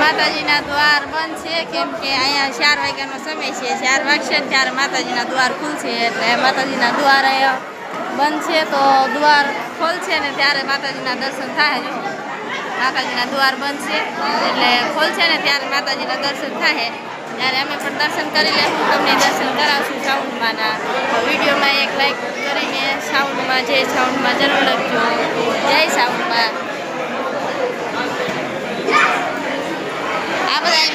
માતાજીના દ્વાર બંધ છે કેમ કે અહીંયા 4 વાગ્યાનો સમય છે 4 વાગશે ને ત્યારે માતાજીના દ્વાર ખુલશે એટલે માતાજીના દ્વાર અહીંયા બંધ છે તો દ્વાર ખોલશે ને ત્યારે માતાજીના દર્શન થાય માતાજીના દ્વાર બંધ છે એટલે ખોલશે ને ત્યારે માતાજીના દર્શન થાય ત્યારે અમે પણ દર્શન કરી લઈશું તમને દર્શન કરાવશું સાઉન્ડમાંના વિડીયોમાં એક લાઈક કરીને સાઉન્ડમાં જય સાઉન્ડમાં જરૂર લખજો જય સાઉન્ડમાં આ બધા